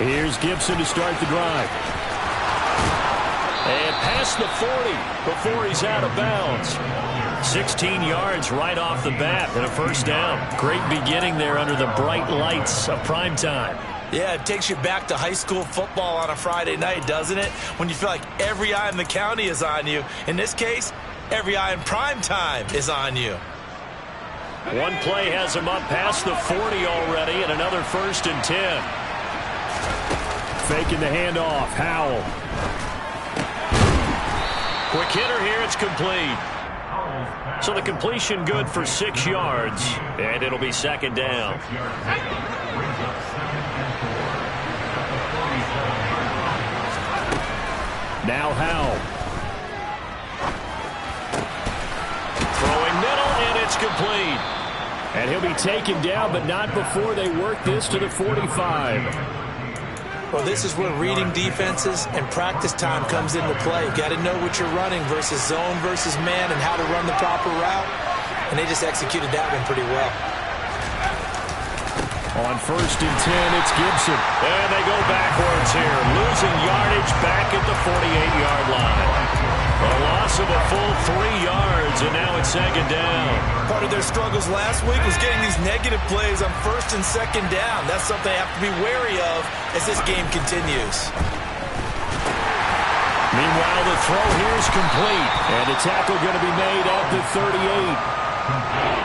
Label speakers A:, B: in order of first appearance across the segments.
A: Here's Gibson to start the drive. And past the 40 before he's out of bounds. 16 yards right off the bat and a first down. Great beginning there under the bright lights of prime time.
B: Yeah, it takes you back to high school football on a Friday night, doesn't it? When you feel like every eye in the county is on you. In this case, every eye in prime time is on you.
A: One play has him up past the 40 already, and another 1st and 10. Faking the handoff, Howell. Quick hitter here, it's complete. So the completion good for 6 yards, and it'll be second down. Now Howell. Throwing middle, and it's complete. And he'll be taken down, but not before they work this to the 45.
B: Well, this is where reading defenses and practice time comes into play. You've got to know what you're running versus zone versus man and how to run the proper route. And they just executed that one pretty well.
A: On 1st and 10, it's Gibson. And they go backwards here, losing yardage back at the 48-yard line. A loss of a full 3 yards, and now it's second down.
B: Part of their struggles last week was getting these negative plays on 1st and 2nd down. That's something they have to be wary of as this game continues.
A: Meanwhile, the throw here is complete, and the tackle going to be made at the 38.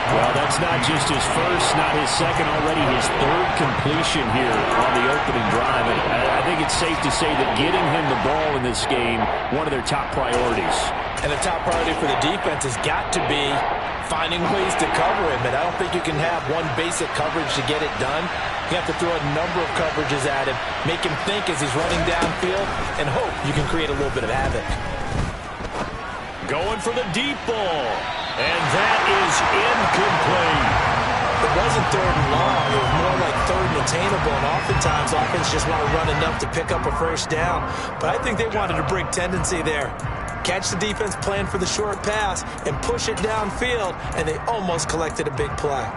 A: Well, that's not just his first, not his second, already his 3rd completion here on the opening drive. And I think it's safe to say that getting him the ball in this game, one of their top priorities.
B: And the top priority for the defense has got to be finding ways to cover him. And I don't think you can have one basic coverage to get it done. You have to throw a number of coverages at him, make him think as he's running downfield, and hope you can create a little bit of havoc.
A: Going for the deep ball. And that is incomplete.
B: It wasn't 3rd and long. It was more like 3rd and attainable. And oftentimes, offense just want to run enough to pick up a first down. But I think they wanted a break tendency there. Catch the defense plan for the short pass and push it downfield, and they almost collected a big play.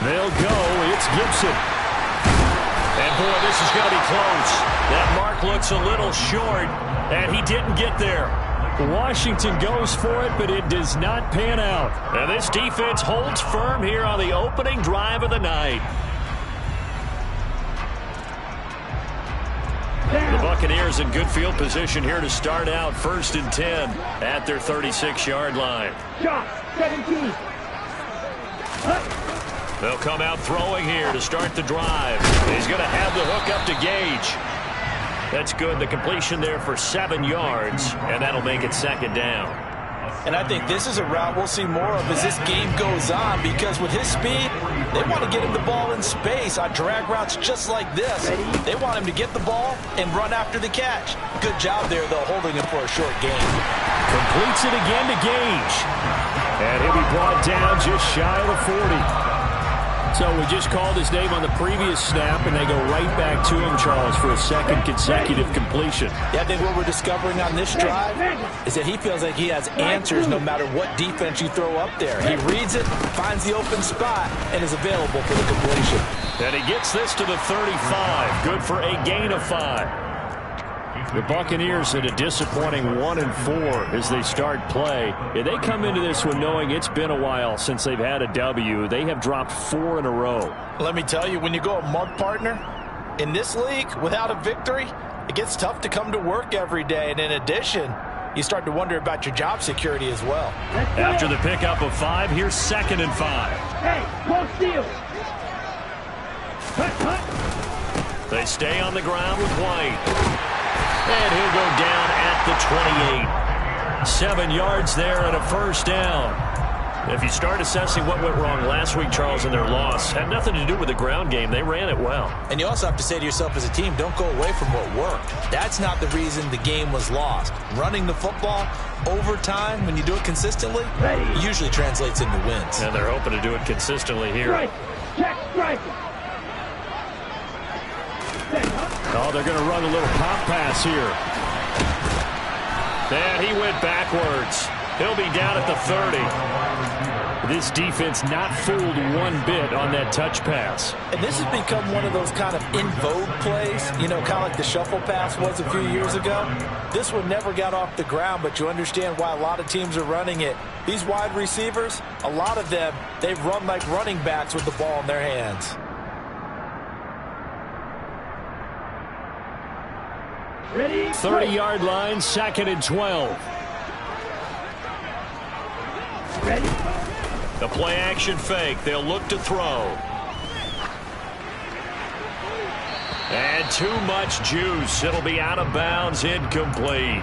A: They'll go. It's Gibson. And, boy, this is going to be close. That mark looks a little short, and he didn't get there. Washington goes for it, but it does not pan out. And this defense holds firm here on the opening drive of the night. The Buccaneers in good field position here to start out 1st and 10 at their 36-yard line.
C: Shot, 17.
A: They'll come out throwing here to start the drive. He's going to have the hook up to Gage. That's good. The completion there for 7 yards, and that'll make it second down.
B: And I think this is a route we'll see more of as this game goes on, because with his speed, they want to get him the ball in space on drag routes just like this. They want him to get the ball and run after the catch. Good job there, though, holding him for a short gain.
A: Completes it again to Gage. And he'll be brought down just shy of the 40. So we just called his name on the previous snap, and they go right back to him, Charles, for a 2nd consecutive completion.
B: Yeah, I think what we're discovering on this drive is that he feels like he has answers no matter what defense you throw up there. He reads it, finds the open spot, and is available for the completion.
A: And he gets this to the 35. Good for a gain of 5. The Buccaneers at a disappointing 1-4 as they start play. And they come into this one knowing it's been a while since they've had a W. They have dropped 4 in a row.
B: Let me tell you, when you go a mud partner in this league without a victory, it gets tough to come to work every day. And in addition, you start to wonder about your job security as well.
A: After the pickup of 5, here's 2nd and 5.
C: Hey, close steal.
A: They stay on the ground with White. And he'll go down at the 28. 7 yards there and a first down. If you start assessing what went wrong last week, Charles, in their loss, had nothing to do with the ground game. They ran it well.
B: And you also have to say to yourself as a team, don't go away from what worked. That's not the reason the game was lost. Running the football over time, when you do it consistently, it usually translates into wins.
A: And they're hoping to do it consistently here.
C: Strike. Check, strike.
A: Oh, they're going to run a little pop pass here. And he went backwards. He'll be down at the 30. This defense not fooled one bit on that touch pass.
B: And this has become one of those kind of in vogue plays, you know, kind of like the shuffle pass was a few years ago. This one never got off the ground, but you understand why a lot of teams are running it. These wide receivers, a lot of them, they run like running backs with the ball in their hands.
C: Ready?
A: 30-yard line, 2nd and 12.
C: Ready?
A: The play-action fake. They'll look to throw. And too much juice. It'll be out of bounds, incomplete.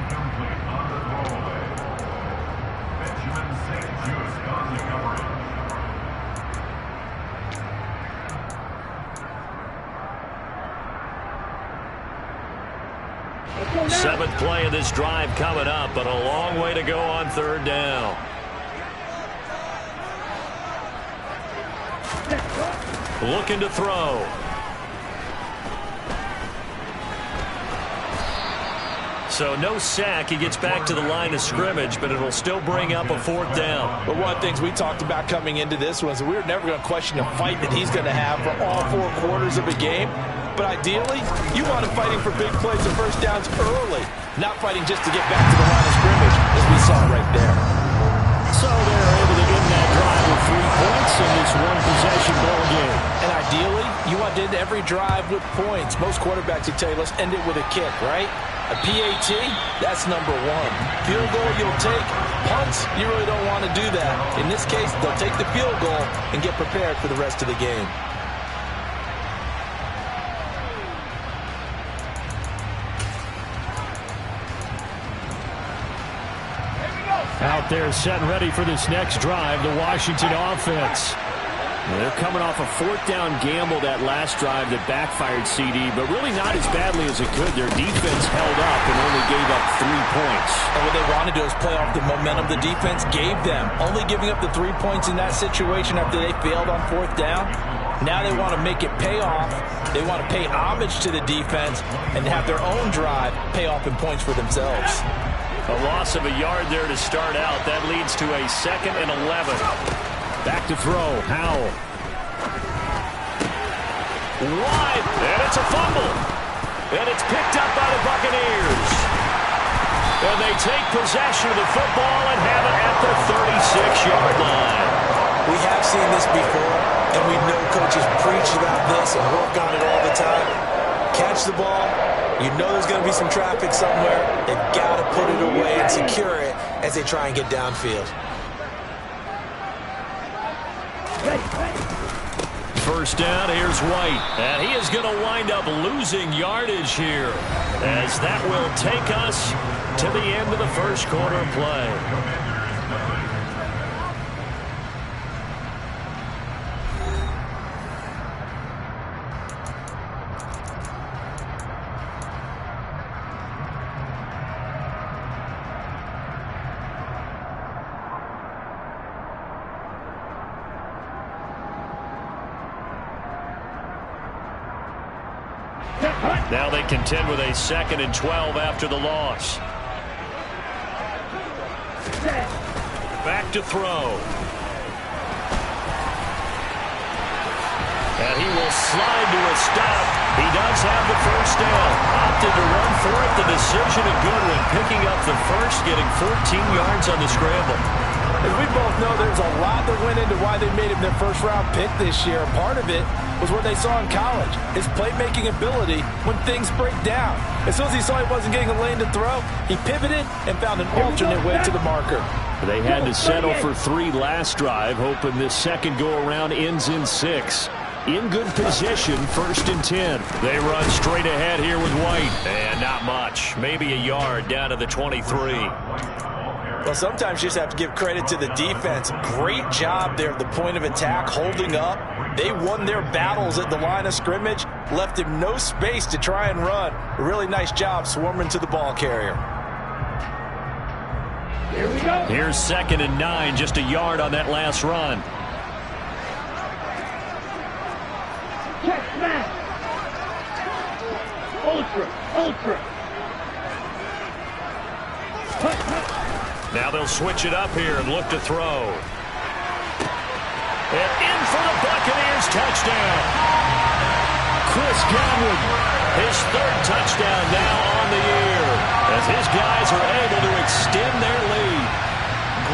A: Seventh play of this drive coming up, but a long way to go on 3rd down. Looking to throw. So no sack. He gets back to the line of scrimmage, but it'll still bring up a 4th down.
B: But one of the things we talked about coming into this was we were never going to question the fight that he's going to have for all 4 quarters of a game. But ideally, you want him fighting for big plays and first downs early, not fighting just to get back to the line of scrimmage, as we saw right there.
A: So they're able to end that drive with 3 points in this one-possession ball game.
B: And ideally, you want to end every drive with points. Most quarterbacks would tell you, let's end it with a kick, right? A PAT, that's number 1. Field goal, you'll take. Punts, you really don't want to do that. In this case, they'll take the field goal and get prepared for the rest of the game.
A: Out there set and ready for this next drive, the Washington offense. They're coming off a 4th down gamble that last drive that backfired, CD, but really not as badly as it could. Their defense held up and only gave up 3 points.
B: And what they wanted to do is play off the momentum the defense gave them. Only giving up the 3 points in that situation after they failed on 4th down. Now they want to make it pay off. They want to pay homage to the defense and have their own drive pay off in points for themselves.
A: A loss of a yard there to start out. That leads to a 2nd and 11. Back to throw. Howell. Wide. And it's a fumble. And it's picked up by the Buccaneers. And they take possession of the football and have it at the 36-yard line.
B: We have seen this before, and we know coaches preach about this and work on it all the time. Catch the ball. You know there's going to be some traffic somewhere. They've got to put it away and secure it as they try and get downfield.
A: First down, here's White. And he is going to wind up losing yardage here, as that will take us to the end of the first quarter of play. Now they contend with a 2nd and 12 after the loss. Back to throw. And he will slide to a stop. He does have the first down. Opted to run for it. The decision a good one. Picking up the first, getting 14 yards on the scramble.
B: As we both know, there's a lot that went into why they made him their first-round pick this year. Part of it was what they saw in college, his playmaking ability when things break down. As soon as he saw he wasn't getting a lane to throw, he pivoted and found an alternate way to the marker.
A: They had to settle for 3 last drive, hoping this second go-around ends in 6. In good position, 1st and 10. They run straight ahead here with White. And not much. Maybe a yard down to the 23.
B: Well, sometimes you just have to give credit to the defense. Great job there at the point of attack, holding up. They won their battles at the line of scrimmage, left him no space to try and run. A really nice job swarming to the ball carrier.
C: Here we go.
A: Here's 2nd and 9, just a yard on that last run.
C: Check smash. Ultra. Cut.
A: Now they'll switch it up here and look to throw. And in for the Buccaneers touchdown. Chris Godwin, his third touchdown now on the year, as his guys are able to extend their lead.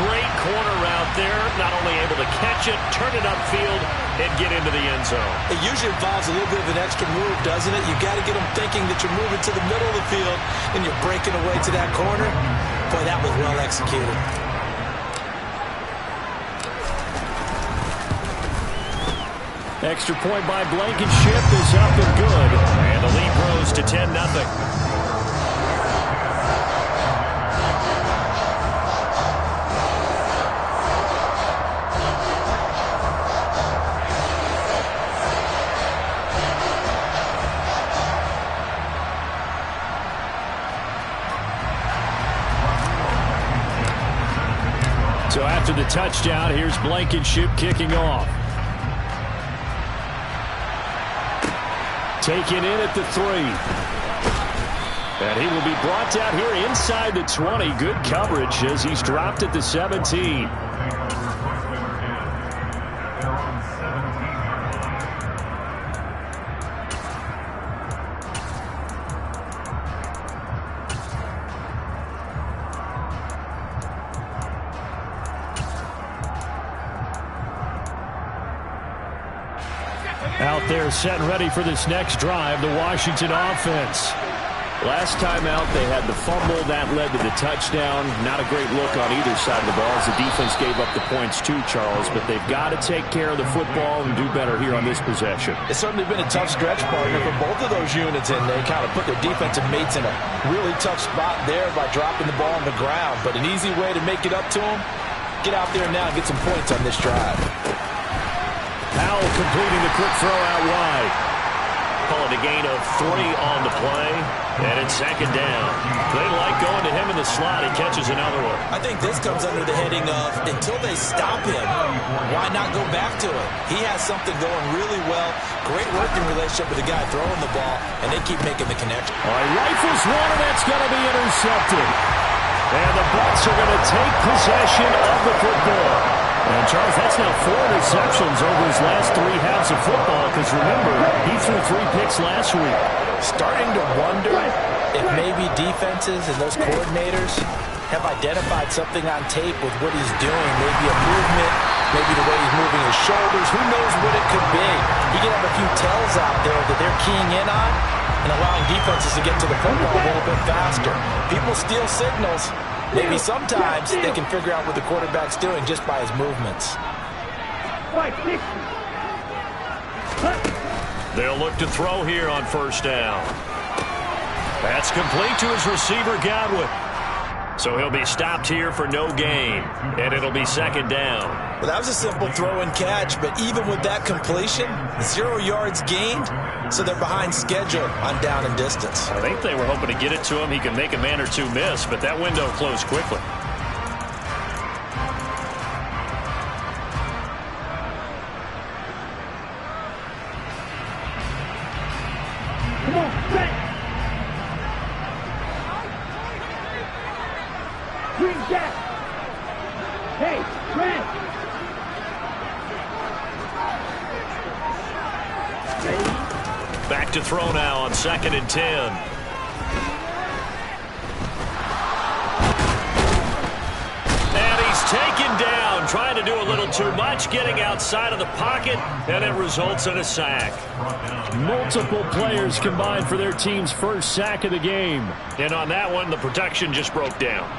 A: Great corner route there, not only able to catch it, turn it upfield, and get into the end zone.
B: It usually involves a little bit of an extra move, doesn't it? You got to get them thinking that you're moving to the middle of the field and you're breaking away to that corner. Boy, that was well executed.
A: Extra point by Blankenship is up and good. And the lead grows to 10-0. So after the touchdown, here's Blankenship kicking off. Taken in at the 3. And he will be brought down here inside the 20. Good coverage as he's dropped at the 17. Out there set and ready for this next drive, the Washington offense. Last time out, they had the fumble. That led to the touchdown. Not a great look on either side of the ball as the defense gave up the points too, Charles. But they've got to take care of the football and do better here on this possession.
B: It's certainly been a tough stretch, partner, for both of those units, and they kind of put their defensive mates in a really tough spot there by dropping the ball on the ground. But an easy way to make it up to them, get out there now and get some points on this drive.
A: Powell completing the quick throw out wide. Calling a gain of 3 on the play, and it's second down. They like going to him in the slot. He catches another one.
B: I think this comes under the heading of until they stop him, why not go back to it? He has something going really well. Great working relationship with the guy throwing the ball, and they keep making the connection.
A: All right, rifles one, and that's going to be intercepted. And the Bucs are going to take possession of the football. And, Charles, that's now 4 interceptions over his last 3 halves of football because, remember, he threw 3 picks last week.
B: Starting to wonder if maybe defenses and those coordinators have identified something on tape with what he's doing. Maybe a movement, maybe the way he's moving his shoulders. Who knows what it could be? He could have a few tells out there that they're keying in on and allowing defenses to get to the football a little bit faster. People steal signals. Maybe sometimes they can figure out what the quarterback's doing just by his movements.
A: They'll look to throw here on first down. That's complete to his receiver, Godwin. So he'll be stopped here for no gain, and it'll be second down.
B: Well, that was a simple throw and catch, but even with that completion, 0 yards gained, so they're behind schedule on down and distance.
A: I think they were hoping to get it to him. He can make a man or two miss, but that window closed quickly.
C: Come on, Trent. Green Jack. Hey, Trent. Ready?
A: Back to throw now on 2nd and 10. And he's taken down, trying to do a little too much, getting outside of the pocket, and it results in a sack. Multiple players combined for their team's first sack of the game. And on that one, the protection just broke down.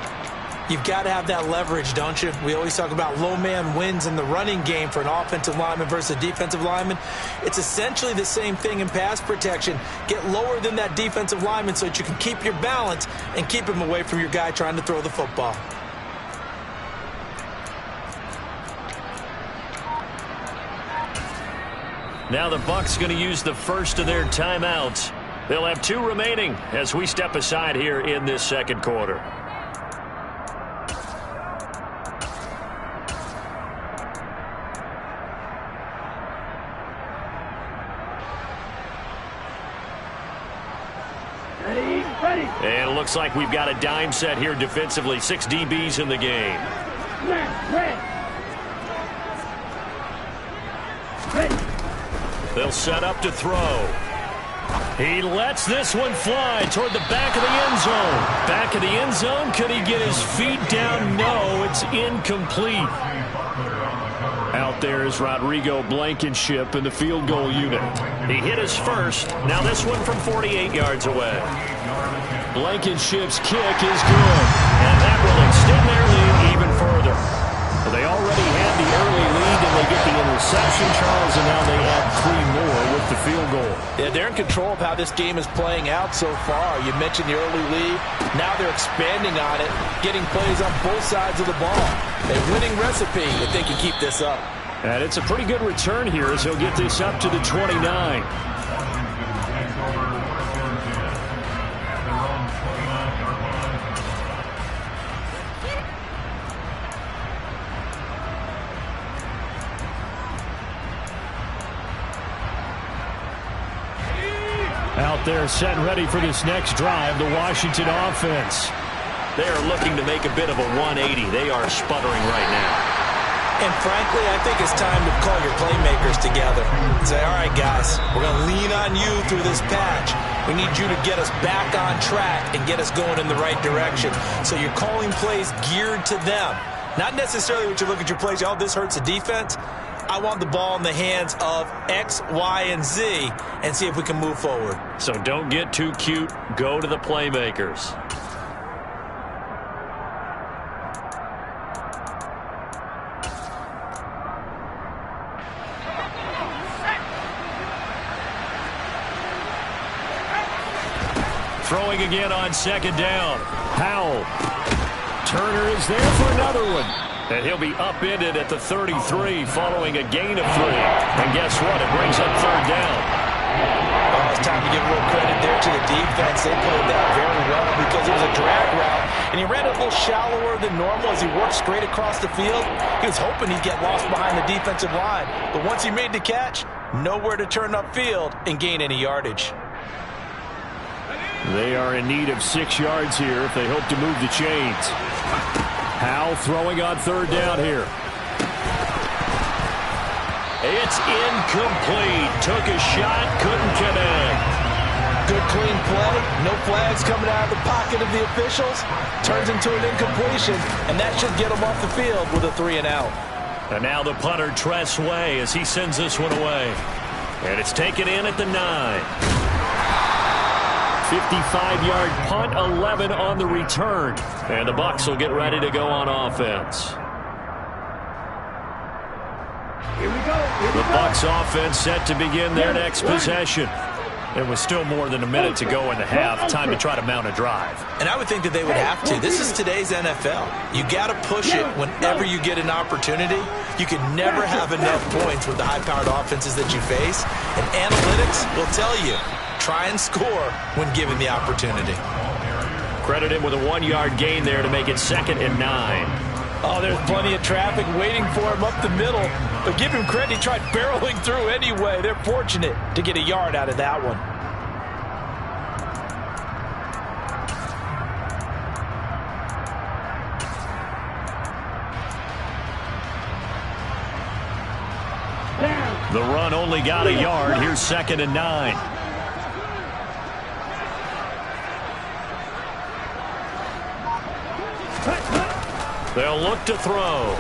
B: You've got to have that leverage, don't you? We always talk about low man wins in the running game for an offensive lineman versus a defensive lineman. It's essentially the same thing in pass protection. Get lower than that defensive lineman so that you can keep your balance and keep him away from your guy trying to throw the football.
A: Now the Bucs going to use the first of their timeouts. They'll have 2 remaining as we step aside here in this second quarter.
C: Ready, ready.
A: And it looks like we've got a dime set here defensively. 6 DBs in the game.
C: Red. Ready.
A: They'll set up to throw. He lets this one fly toward the back of the end zone. Back of the end zone. Could he get his feet down? No, it's incomplete. Out there is Rodrigo Blankenship in the field goal unit. He hit his first. Now this one from 48 yards away. Blankenship's kick is good. And that will extend their lead even further. Well, they already had the early lead, and they get the interception, Charles, and now they add 3 more with the field goal.
B: Yeah, they're in control of how this game is playing out so far. You mentioned the early lead. Now they're expanding on it, getting plays on both sides of the ball. A winning recipe if they can keep this up.
A: And it's a pretty good return here as he'll get this up to the 29. Out there set and ready for this next drive, the Washington offense. They are looking to make a bit of a 180. They are sputtering right now.
B: And frankly, I think it's time to call your playmakers together and say, all right, guys, we're going to lean on you through this patch. We need you to get us back on track and get us going in the right direction. So you're calling plays geared to them. Not necessarily what you look at your plays, oh, this hurts the defense. I want the ball in the hands of X, Y, and Z and see if we can move forward.
A: So don't get too cute. Go to the playmakers. Throwing again on second down. Powell. Turner is there for another one. And he'll be upended at the 33 following a gain of 3. And guess what? It brings up third down.
B: Oh, it's time to give a little credit there to the defense. They played that very well because it was a drag route. And he ran it a little shallower than normal as he worked straight across the field. He was hoping he'd get lost behind the defensive line. But once he made the catch, nowhere to turn upfield and gain any yardage.
A: They are in need of 6 yards here if they hope to move the chains. Powell throwing on third down here. It's incomplete. Took a shot, couldn't connect.
B: Good clean play. No flags coming out of the pocket of the officials. Turns into an incompletion, and that should get him off the field with a 3 and out.
A: And now the punter, Tress Way, as he sends this one away. And it's taken in at the 9. 55-yard punt, 11 on the return. And the Bucs will get ready to go on offense.
C: Here we go.
A: The Bucs offense set to begin their next possession. There was still more than a minute to go in the half. Time to try to mount a drive.
B: And I would think that they would have to. This is today's NFL. You got to push it whenever you get an opportunity. You can never have enough points with the high-powered offenses that you face. And analytics will tell you, try and score when given the opportunity.
A: Credit him with a 1-yard gain there to make it 2nd and 9.
B: Oh, there's plenty of traffic waiting for him up the middle. But give him credit, he tried barreling through anyway. They're fortunate to get a yard out of that one.
C: Down.
A: The run only got a yard. Here's 2nd and 9. They'll look to throw.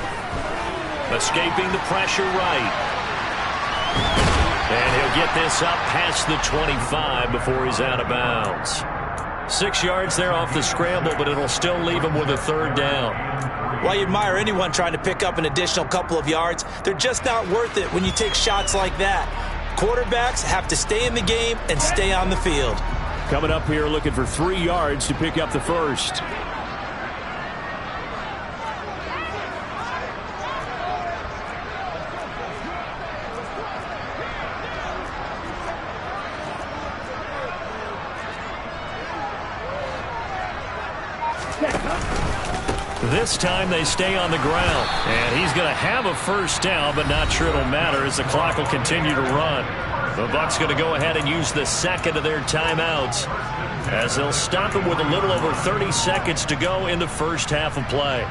A: Escaping the pressure right. And he'll get this up past the 25 before he's out of bounds. 6 yards there off the scramble, but it'll still leave him with a 3rd down.
B: While you admire anyone trying to pick up an additional couple of yards, they're just not worth it when you take shots like that. Quarterbacks have to stay in the game and stay on the field.
A: Coming up here looking for 3 yards to pick up the first. This time they stay on the ground. And he's going to have a first down, but not sure it'll matter as the clock will continue to run. The Bucs going to go ahead and use the second of their timeouts as they'll stop him with a little over 30 seconds to go in the first half of play.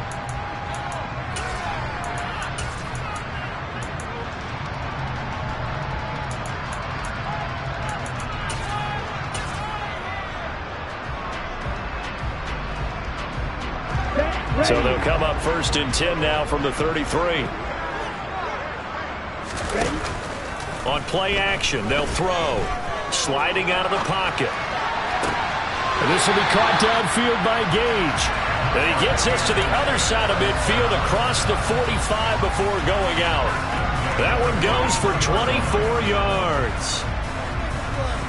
A: So they'll come up 1st and 10 now from the 33. On play action, they'll throw. Sliding out of the pocket. And this will be caught downfield by Gage. And he gets this to the other side of midfield across the 45 before going out. That one goes for 24 yards.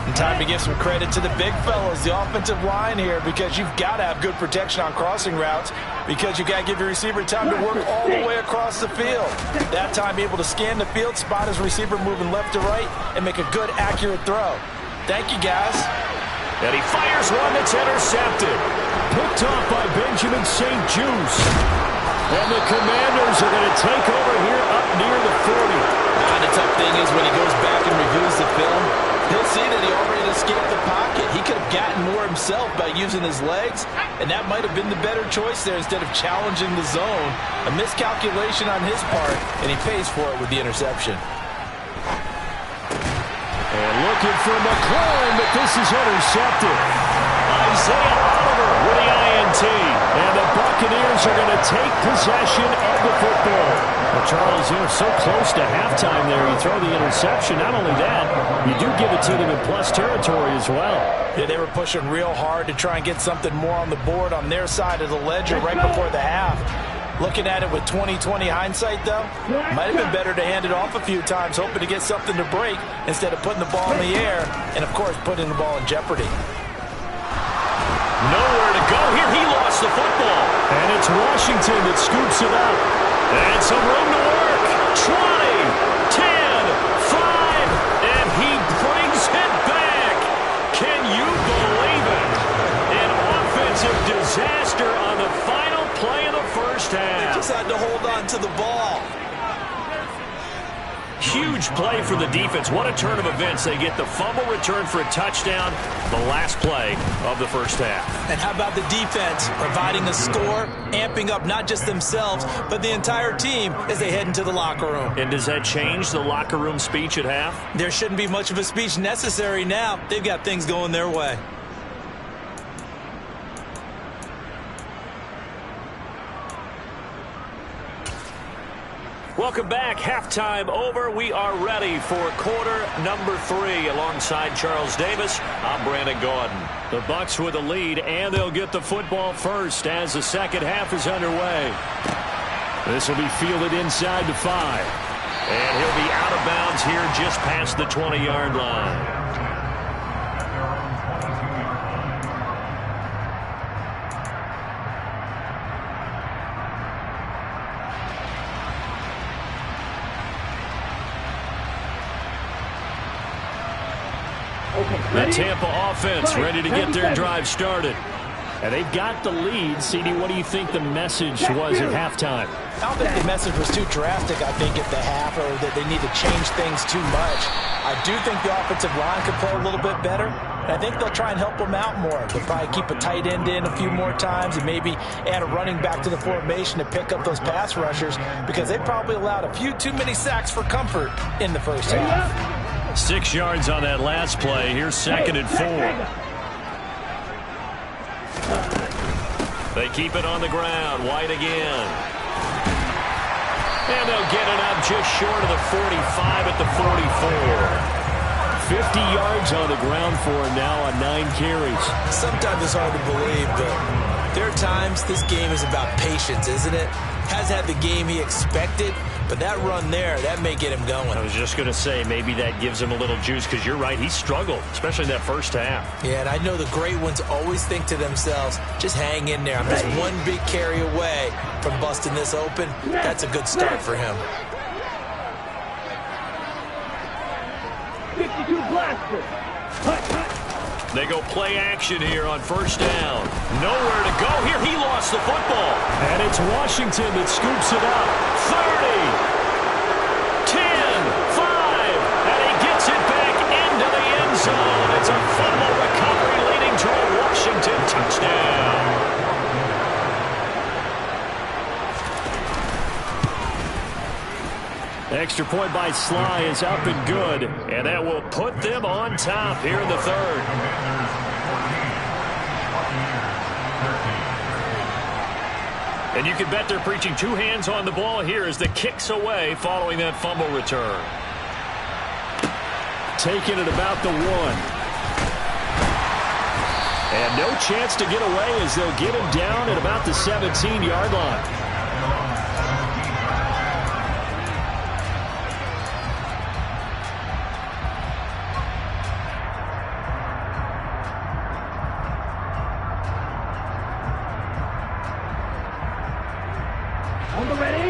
B: And time to give some credit to the big fellas, the offensive line here, because you've got to have good protection on crossing routes, because you've got to give your receiver time to work all the way across the field. That time able to scan the field, spot his receiver moving left to right, and make a good, accurate throw. Thank you, guys.
A: And he fires one that's intercepted. Picked off by Benjamin St. Juice. And the Commanders are going to take over here up near the 40.
B: Now, the tough thing is when he goes back and reviews the film, he'll see that he already escaped the pocket. He could have gotten more himself by using his legs, and that might have been the better choice there instead of challenging the zone. A miscalculation on his part, and he pays for it with the interception.
A: And looking for McClellan, but this is intercepted. Isaiah Oliver with the INT. And the Buccaneers are going to take possession of the football. Well, Charles, you're so close to halftime there. You throw the interception. Not only that, you do give it to them in plus territory as well.
B: Yeah, they were pushing real hard to try and get something more on the board on their side of the ledger right before the half. Looking at it with 20/20 hindsight, though, might have been better to hand it off a few times, hoping to get something to break instead of putting the ball in the air and, of course, putting the ball in jeopardy.
A: Nowhere to go here. He lost the football. And it's Washington that scoops it up. And some room to work. 20, 10, 5, and he brings it back. Can you believe it? An offensive disaster on the final play of the first half.
B: They just had to hold on to the ball.
A: Huge play for the defense. What a turn of events. They get the fumble return for a touchdown, the last play of the first half.
B: And how about the defense providing a score, amping up not just themselves, but the entire team as they head into the locker room.
A: And does that change the locker room speech at half?
B: There shouldn't be much of a speech necessary now. They've got things going their way.
A: Welcome back. Halftime over. We are ready for quarter number 3. Alongside Charles Davis, I'm Brandon Gaudin. The Bucs with a lead, and they'll get the football first as the second half is underway. This will be fielded inside the 5. And he'll be out of bounds here just past the 20-yard line. The Tampa offense ready to get their drive started. And they've got the lead. CD, what do you think the message was at halftime?
B: I don't think the message was too drastic, I think, at the half, or that they need to change things too much. I do think the offensive line could play a little bit better, and I think they'll try and help them out more. They'll probably keep a tight end in a few more times and maybe add a running back to the formation to pick up those pass rushers, because they probably allowed a few too many sacks for comfort in the first half.
A: 6 yards on that last play. Here's 2nd and 4. They keep it on the ground. White again. And they'll get it up just short of the 45 at the 44. 50 yards on the ground for him now on 9 carries.
B: Sometimes it's hard to believe, but there are times this game is about patience, isn't it? Has had the game he expected, but that run there, that may get him going.
A: I was just going to say, maybe that gives him a little juice, because you're right, he struggled, especially in that first half.
B: Yeah, and I know the great ones always think to themselves, just hang in there. I'm just one big carry away from busting this open. That's a good start for him.
C: 52 blaster.
A: They go play action here on first down. Nowhere to go here. He lost the football. And it's Washington that scoops it up. 30, 10, 5, and he gets it back It's a fumble recovery leading to a Washington touchdown. Extra point by Sly is up and good, and that will put them on top here in the third. And you can bet they're preaching two hands on the ball here as the kick's away following that fumble return. Taking it about the 1. And no chance to get away as they'll get him down at about the 17-yard line.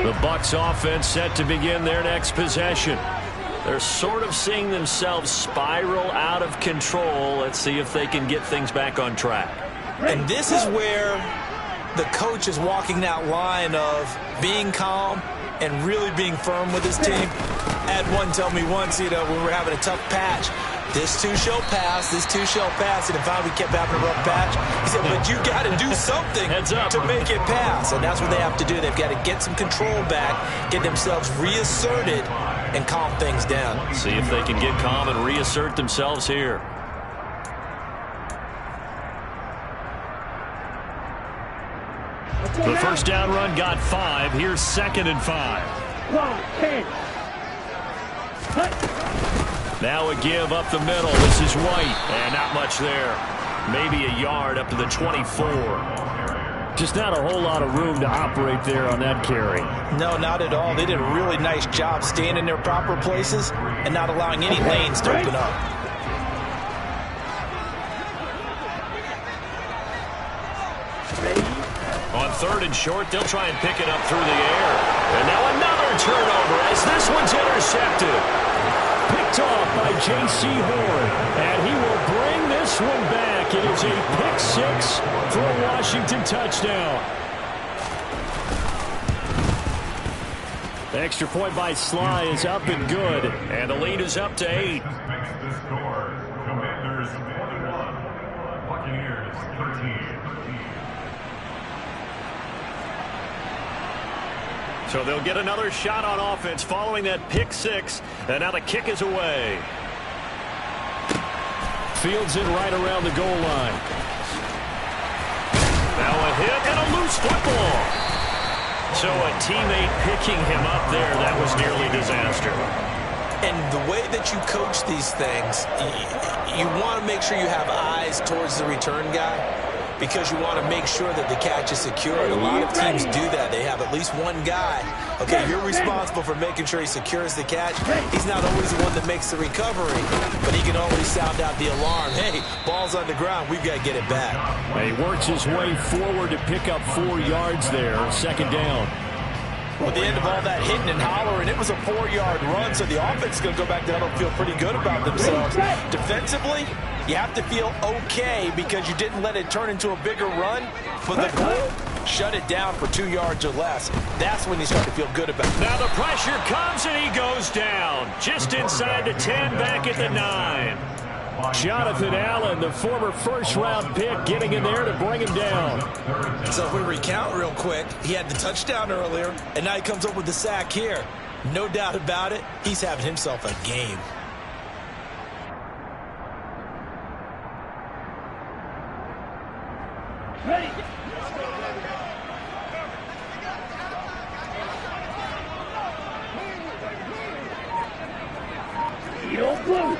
A: The Bucs offense set to begin their next possession. They're sort of seeing themselves spiral out of control. Let's see if they can get things back on track.
B: And this is where the coach is walking that line of being calm and really being firm with his team. I had one tell me once, when we were having a tough patch, this too shall pass, this too shall pass. And finally we kept having a rough patch. He said, but you got to do something to make it pass. And that's what they have to do. They've got to get some control back, get themselves reasserted, and calm things down.
A: See if they can get calm and reassert themselves here. The first down run got 5. Here's 2nd and 5. Now a give up the middle. This is White. And not much there. Maybe a yard up to the 24. Just not a whole lot of room to operate there on that carry.
B: No, not at all. They did a really nice job staying in their proper places and not allowing any lanes to open up.
A: On 3rd and short, they'll try and pick it up through the air. And now another turnover as this one's intercepted. Picked off by J.C. Horn. And he will bring this one back. It is a pick 6 for a Washington touchdown. The extra point by Sly is up and good. And the lead is up to 8.
D: Commanders 21, Buccaneers 13.
A: So they'll get another shot on offense following that pick 6. And now the kick is away. Fields in right around the goal line. Now a hit and a loose football. So a teammate picking him up there, that was nearly disaster.
B: And the way that you coach these things, you want to make sure you have eyes towards the return guy, because you want to make sure that the catch is secured. A lot of teams do that. They have at least one guy. Okay, you're responsible for making sure he secures the catch. He's not always the one that makes the recovery, but he can always sound out the alarm. Hey, ball's on the ground. We've got to get it back.
A: And he works his way forward to pick up 4 yards there. 2nd down.
B: Well, at the end of all that hitting and hollering, it was a 4-yard run, so the offense is going to go back down and feel pretty good about themselves. Defensively, you have to feel okay because you didn't let it turn into a bigger run. But the goal, shut it down for 2 yards or less. That's when you start to feel good about it.
A: Now the pressure comes and he goes down. Just inside the 10, back at the 9. Jonathan Allen, the former first-round pick, getting in there to bring him down.
B: So if we recount real quick, he had the touchdown earlier, and now he comes up with the sack here. No doubt about it, he's having himself a game.
C: Ready. Blue.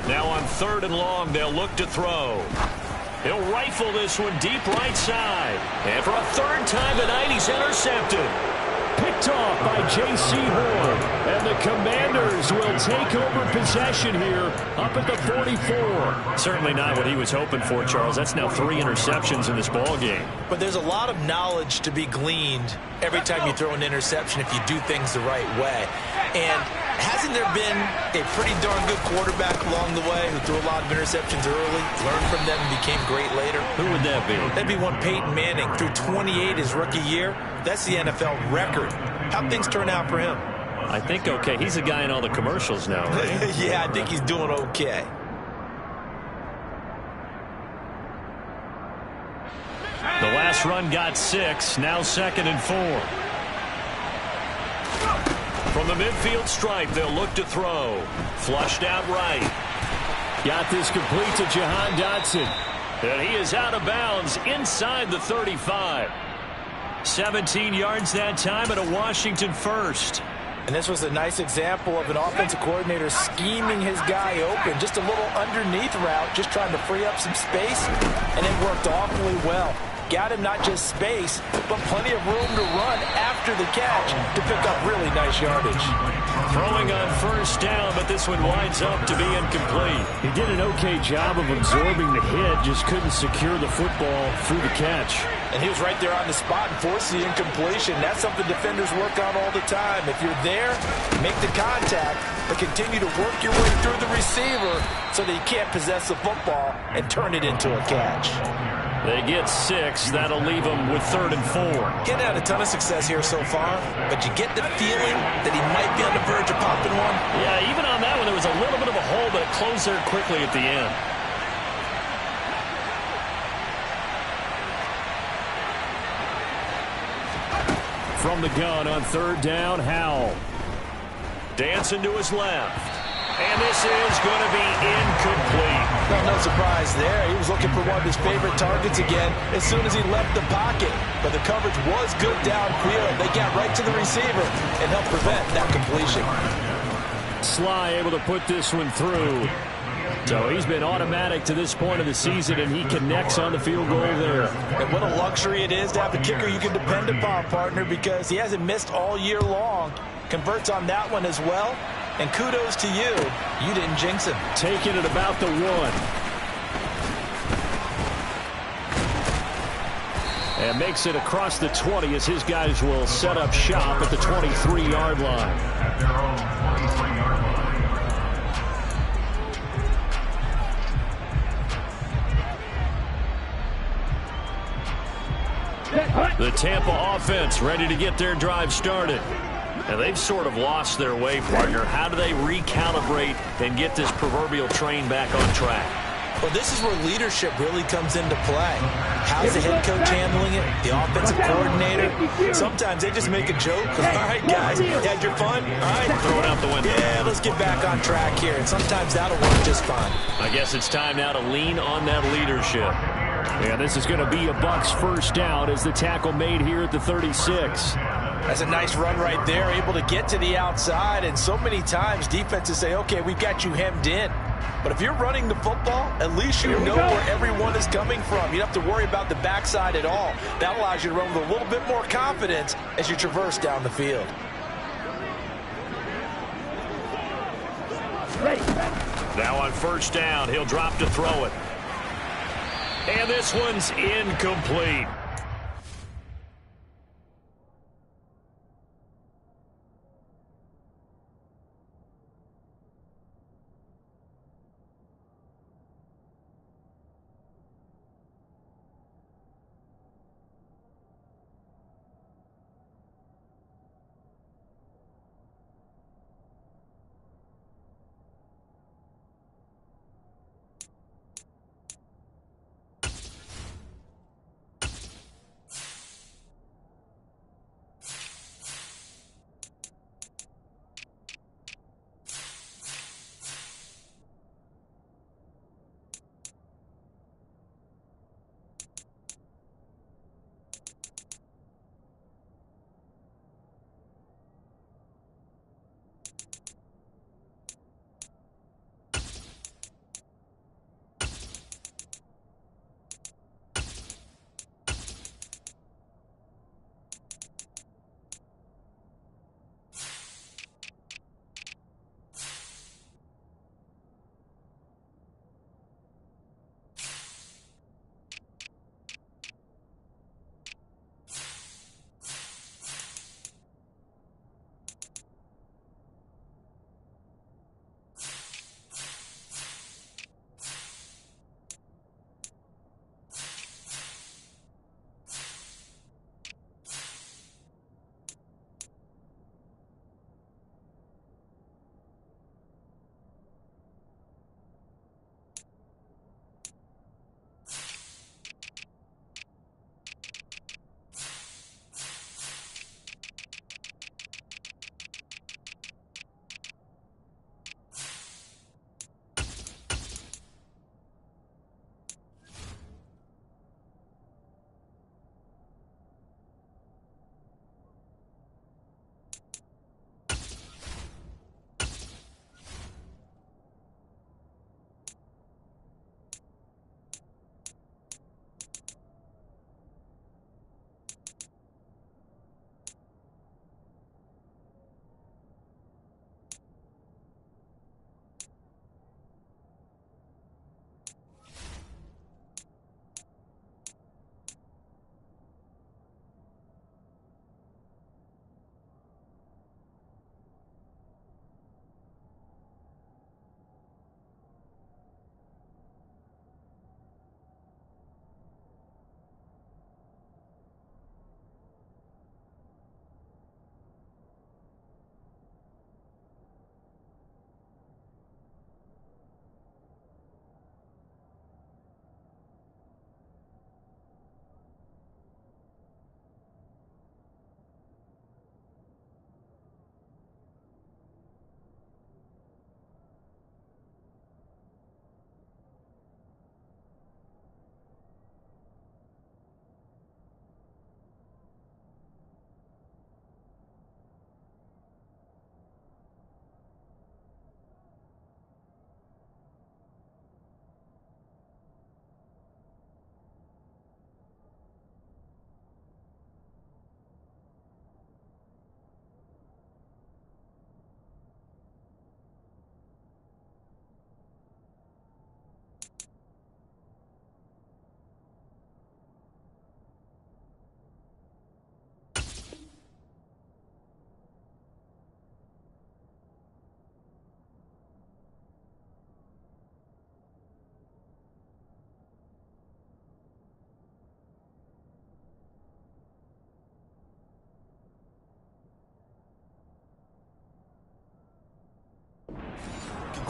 A: Now on 3rd and long, they'll look to throw. He'll rifle this one deep right side. And for a 3rd time tonight, he's intercepted. Picked off by J.C. Horn. And the Commanders will take over possession here up at the 44. Certainly not what he was hoping for, Charles. That's now 3 interceptions in this ball game.
B: But there's a lot of knowledge to be gleaned every time you throw an interception if you do things the right way. And hasn't there been a pretty darn good quarterback along the way who threw a lot of interceptions early, learned from them, and became great later?
A: Who would that be?
B: That'd be one Peyton Manning. Threw 28 his rookie year. That's the NFL record. How'd things turn out for him?
A: I think okay. He's a guy in all the commercials now, right?
B: Yeah, I think he's doing okay.
A: The last run got 6. Now 2nd and 4. From the midfield stripe, they'll look to throw. Flushed out right. Got this complete to Jahan Dotson. And he is out of bounds inside the 35. 17 yards that time and a Washington first.
B: And this was a nice example of an offensive coordinator scheming his guy open. Just a little underneath route, just trying to free up some space, and it worked awfully well. Got him not just space, but plenty of room to run after the catch to pick up really nice yardage.
A: Throwing on first down, but this one winds up to be incomplete. He did an okay job of absorbing the hit, just couldn't secure the football through the catch.
B: And he was right there on the spot and forced the incompletion. That's something defenders work on all the time. If you're there, make the contact, but continue to work your way through the receiver so that you can't possess the football and turn it into a catch.
A: They get 6. That'll leave them with 3rd and 4.
B: Getting had a ton of success here so far, but you get the feeling that he might be on the verge of popping one.
A: Yeah, even on that one, there was a little bit of a hole, but it closed there quickly at the end. From the gun on 3rd down, Howell. Dancing to his left. And this is going to be incomplete.
B: No surprise there. He was looking for one of his favorite targets again as soon as he left the pocket. But the coverage was good downfield. They got right to the receiver and helped prevent that completion.
A: Sly able to put this one through. So he's been automatic to this point of the season, and he connects on the field goal there.
B: And what a luxury it is to have a kicker you can depend upon, partner, because he hasn't missed all year long. Converts on that one as well. And kudos to you. You didn't jinx him.
A: Taking it about the 1. And makes it across the 20 as his guys will set up shop at the 23-yard line.
D: At their own 23-yard line.
A: The Tampa offense ready to get their drive started. And they've sort of lost their way, partner. How do they recalibrate and get this proverbial train back on track?
B: Well, this is where leadership really comes into play. How's the head coach handling it? The offensive coordinator? Sometimes they just make a joke. All right, guys, had your fun? All right.
A: Throw it out the window.
B: Yeah, let's get back on track here. And sometimes that'll work just fine.
A: I guess it's time now to lean on that leadership. And this is going to be a Bucs first down as the tackle made here at the 36.
B: That's a nice run right there, able to get to the outside. And so many times defenses say, okay, we've got you hemmed in. But if you're running the football, at least you know where everyone is coming from. You don't have to worry about the backside at all. That allows you to run with a little bit more confidence as you traverse down the field.
A: Now on first down, he'll drop to throw it. And this one's incomplete.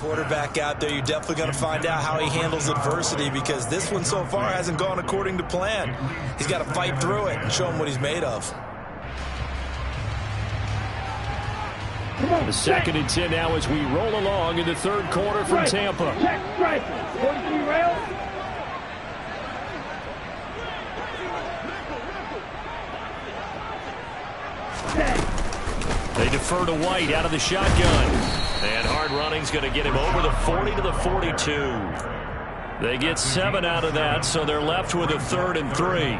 B: quarterback out there, you're definitely going to find out how he handles adversity, because this one so far hasn't gone according to plan. He's got to fight through it and show him what he's made of.
A: The 2nd and 10 now as we roll along in the 3rd quarter from Tampa.
C: Check strike. 43 rail.
A: They defer to White out of the shotgun. And hard running's going to get him over the 40 to the 42. They get 7 out of that, so they're left with a 3rd and 3.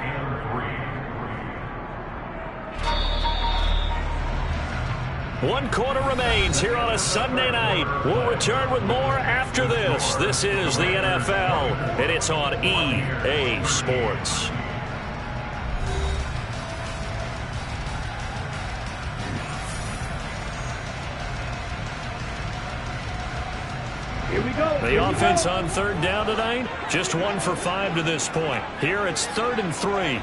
A: One quarter remains here on a Sunday night. We'll return with more after this. This is the NFL, and it's on EA Sports.
C: Here we go.
A: The offense on 3rd down tonight, just 1 for 5 to this point. Here it's 3rd and 3.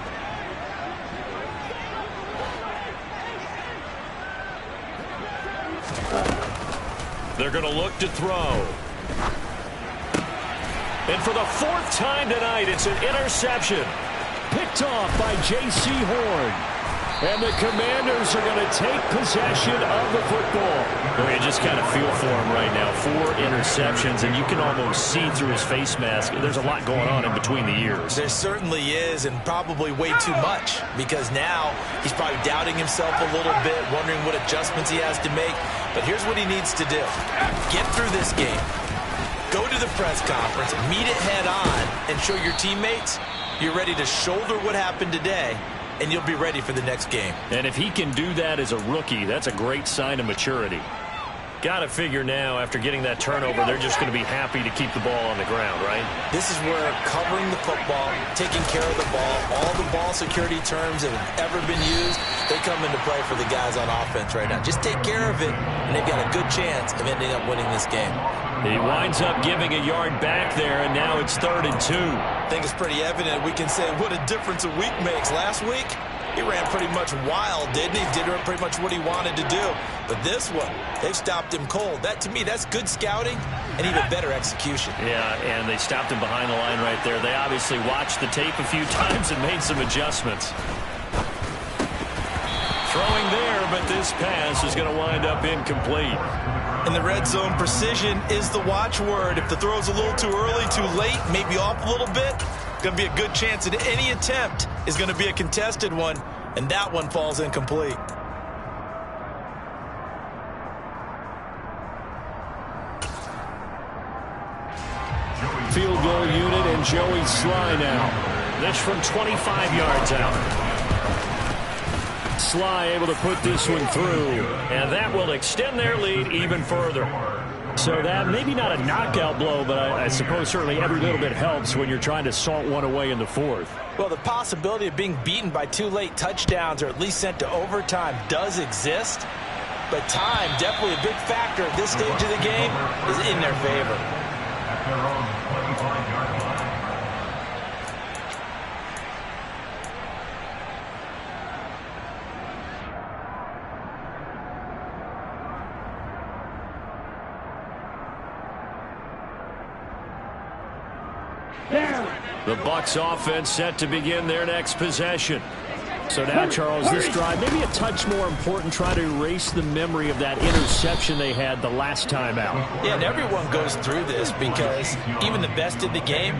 A: They're going to look to throw. And for the 4th time tonight, it's an interception. Picked off by J.C. Horn. And the Commanders are going to take possession of the football. Well, you just kind of feel for him right now. 4 interceptions, and you can almost see through his face mask. There's a lot going on in between the ears.
B: There certainly is, and probably way too much, because now he's probably doubting himself a little bit, wondering what adjustments he has to make. But here's what he needs to do. Get through this game. Go to the press conference, meet it head on, and show your teammates you're ready to shoulder what happened today, and you'll be ready for the next game. And if he can do that as a rookie, that's a great sign of maturity. Got to figure now, after getting that turnover, they're just going to be happy to keep the ball on the ground, right? This is where covering the football, taking care of the ball, all the ball security terms that have ever been used, they come into play for the guys on offense right now. Just take care of it, and they've got a good chance of ending up winning this game. He winds up giving a yard back there, and now it's 3rd and 2. I think it's pretty evident. We can say what a difference a week makes. Last week, he ran pretty much wild, didn't he? Did pretty much what he wanted to do. But this one, they've stopped him cold. That, to me, that's good scouting and even better execution. Yeah, and they stopped him behind the line right there. They obviously watched the tape a few times and made some adjustments. Throwing there, but this pass is going to wind up incomplete. In the red zone, precision is the watchword. If the throw's a little too early, too late, maybe off a little bit, going to be a good chance that any attempt is going to be a contested one, and that one falls incomplete. Field goal unit and Joey Sly now. This from 25 yards out. Sly able to put this one through, and that will extend their lead even further. So that maybe not a knockout blow, but I suppose certainly every little bit helps when you're trying to salt one away in the 4th. Well, the possibility of being beaten by 2 late touchdowns or at least sent to overtime does exist, but time, definitely a big factor at this stage of the game, is in their favor.
D: At their own 25-yard line.
A: The Bucs offense set to begin their next possession. So now, Charles, this drive, maybe a touch more important, try to erase the memory of that interception they had the last time out. Yeah, and everyone goes through this because even the best in the game,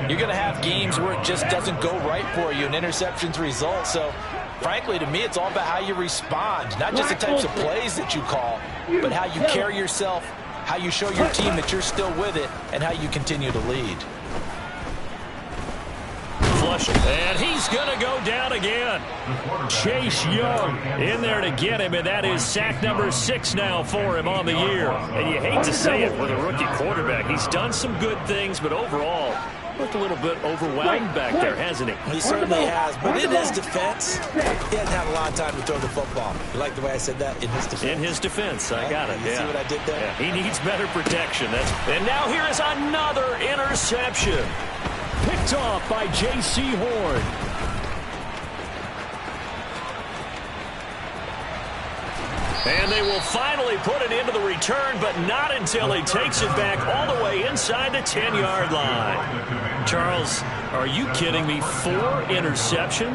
A: you're going to have games where it just doesn't go right for you, and interceptions result. So, frankly, to me, it's all about how you respond, not just the types of plays that you call, but how you carry yourself, how you show your team that you're still with it, and how you continue to lead. And he's going to go down again. Chase Young in there to get him, and that is sack number 6 now for him on the year. And you hate to say it with a rookie quarterback. He's done some good things, but overall, looked a little bit overwhelmed back there, hasn't he? He certainly has, but in his defense, he hasn't had a lot of time to throw the football. You like the way I said that? In his defense. In his defense, I got it. You see what I did there? Yeah. He needs better protection. And now here is another interception. Picked off by J.C. Horn. And they will finally put it into the return, but not until he takes it back all the way inside the 10-yard line. Charles, are you kidding me? 4 interceptions?